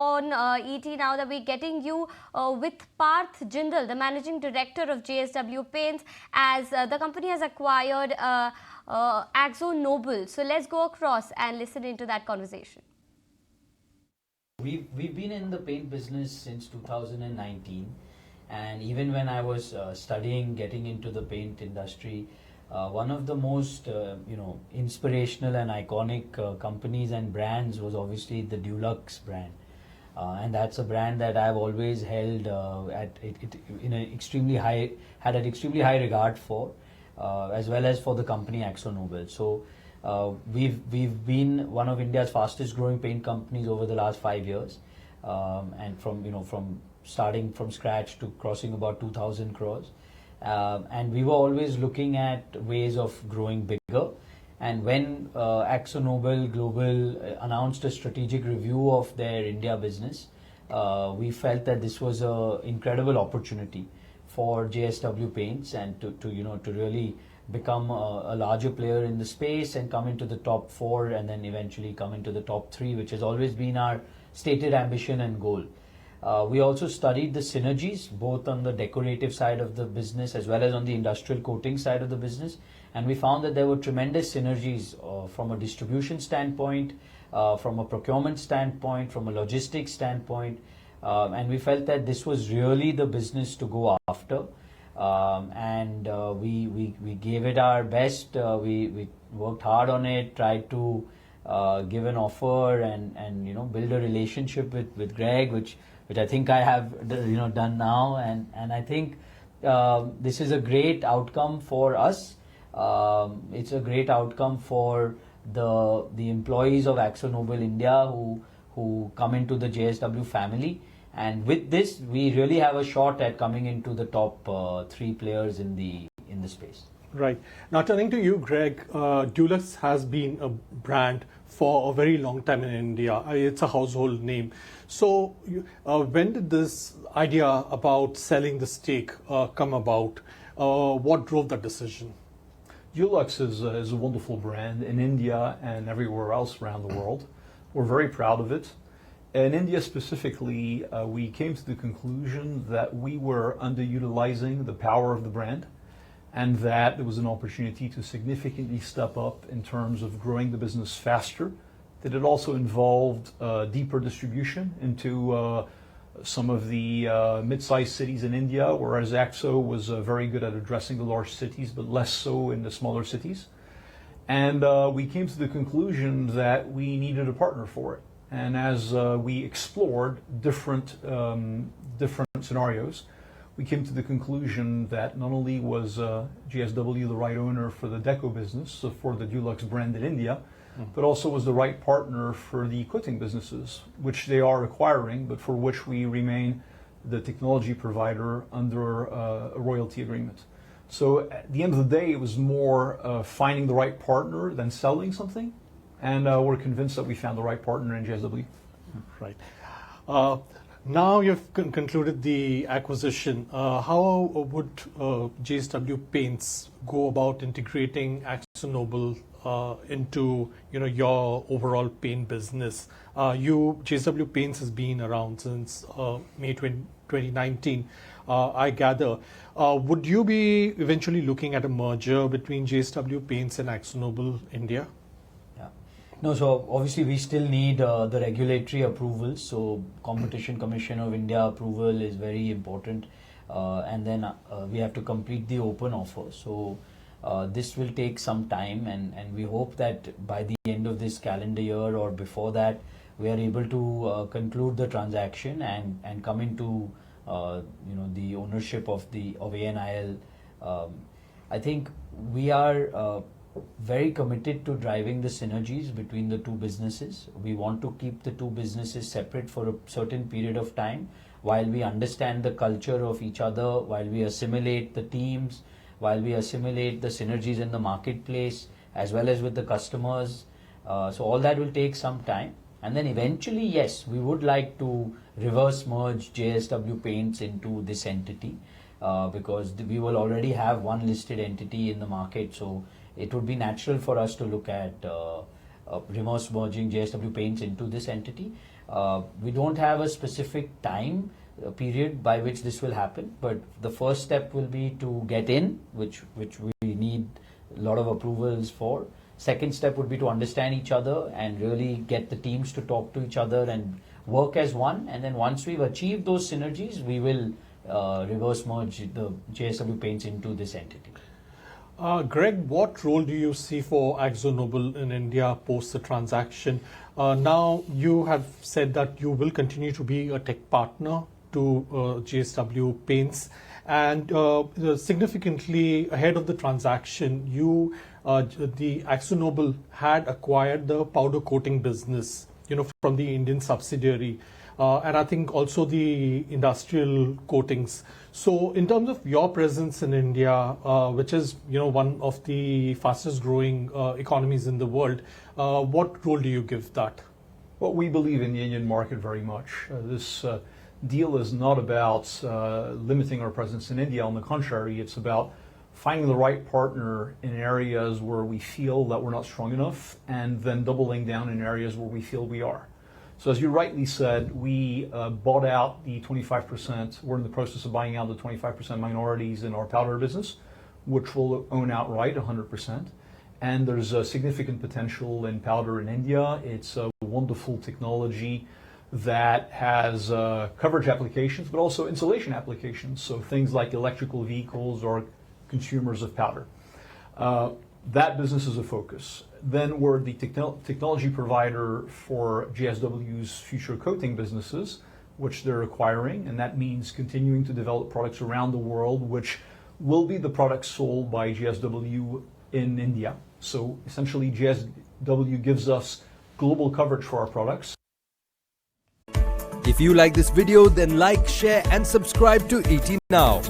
On ET now that we're getting you with Parth Jindal, the Managing Director of JSW Paints, as the company has acquired Akzo Nobel. So let's go across and listen into that conversation. We've been in the paint business since 2019, and even when I was studying, getting into the paint industry, one of the most inspirational and iconic companies and brands was obviously the Dulux brand. And that's a brand that I've always held in an extremely high, had an extremely high regard for, as well as for the company Akzo Nobel. So we've been one of India's fastest growing paint companies over the last 5 years, and from starting from scratch to crossing about 2,000 crores, and we were always looking at ways of growing bigger. And when Akzo Nobel Global announced a strategic review of their India business, we felt that this was an incredible opportunity for JSW Paints and to really become a larger player in the space and come into the top 4 and then eventually come into the top 3, which has always been our stated ambition and goal. We also studied the synergies both on the decorative side of the business as well as on the industrial coating side of the business, and we found that there were tremendous synergies from a distribution standpoint, from a procurement standpoint, from a logistics standpoint, and we felt that this was really the business to go after. We gave it our best. We worked hard on it, tried to give an offer and build a relationship with Greg, which I think I have done now, and I think this is a great outcome for us. It's a great outcome for the employees of Akzo Nobel India who come into the JSW family, and with this we really have a shot at coming into the top 3 players in the space. Right. Now turning to you, Greg, Dulux has been a brand for a very long time in India. It's a household name. So when did this idea about selling the stake come about? What drove that decision? Dulux is a wonderful brand in India and everywhere else around the world. We're very proud of it. In India specifically, we came to the conclusion that we were underutilizing the power of the brand, and that there was an opportunity to significantly step up in terms of growing the business faster, that it also involved deeper distribution into some of the mid-sized cities in India, whereas Akzo was very good at addressing the large cities, but less so in the smaller cities. And we came to the conclusion that we needed a partner for it. And as we explored different scenarios, we came to the conclusion that not only was JSW the right owner for the deco business, so for the Dulux brand in India, but also was the right partner for the coating businesses, which they are acquiring, but for which we remain the technology provider under a royalty agreement. So at the end of the day, it was more finding the right partner than selling something, and we're convinced that we found the right partner in JSW. Right. Now you've concluded the acquisition. How would JSW Paints go about integrating Akzo Nobel into your overall paint business? JSW Paints has been around since May 2019, I gather. Would you be eventually looking at a merger between JSW Paints and Akzo Nobel India? No, so obviously we still need the regulatory approvals. So Competition Commission of India approval is very important, and then we have to complete the open offer. So this will take some time, and we hope that by the end of this calendar year or before that, we are able to conclude the transaction and come into the ownership of ANIL. I think we are very committed to driving the synergies between the two businesses. We want to keep the two businesses separate for a certain period of time while we understand the culture of each other, while we assimilate the teams, while we assimilate the synergies in the marketplace as well as with the customers. So all that will take some time, and then eventually, yes, we would like to reverse merge JSW Paints into this entity, because we will already have one listed entity in the market. So it would be natural for us to look at reverse merging JSW Paints into this entity. We don't have a specific time period by which this will happen, but the first step will be to get in, which we need a lot of approvals for. Second step would be to understand each other and really get the teams to talk to each other and work as one. And then once we've achieved those synergies, we will reverse merge the JSW Paints into this entity. Greg, what role do you see for Akzo Nobel in India post the transaction? Now you have said that you will continue to be a tech partner to JSW Paints, and significantly ahead of the transaction, the Akzo Nobel had acquired the powder coating business, from the Indian subsidiary, and I think also the industrial coatings. So, in terms of your presence in India, which is one of the fastest growing economies in the world, what role do you give that? Well, we believe in the Indian market very much. This deal is not about limiting our presence in India. On the contrary, it's about finding the right partner in areas where we feel that we're not strong enough, and then doubling down in areas where we feel we are. So as you rightly said, we bought out the 25%, we're in the process of buying out the 25% minorities in our powder business, which we'll own outright 100%. And there's a significant potential in powder in India. It's a wonderful technology that has coverage applications, but also insulation applications. So things like electrical vehicles or consumers of powder. That business is a focus. Then we're the technology provider for JSW's future coating businesses, which they're acquiring, and that means continuing to develop products around the world, which will be the products sold by JSW in India. So essentially, JSW gives us global coverage for our products. If you like this video, then like, share and subscribe to ET Now.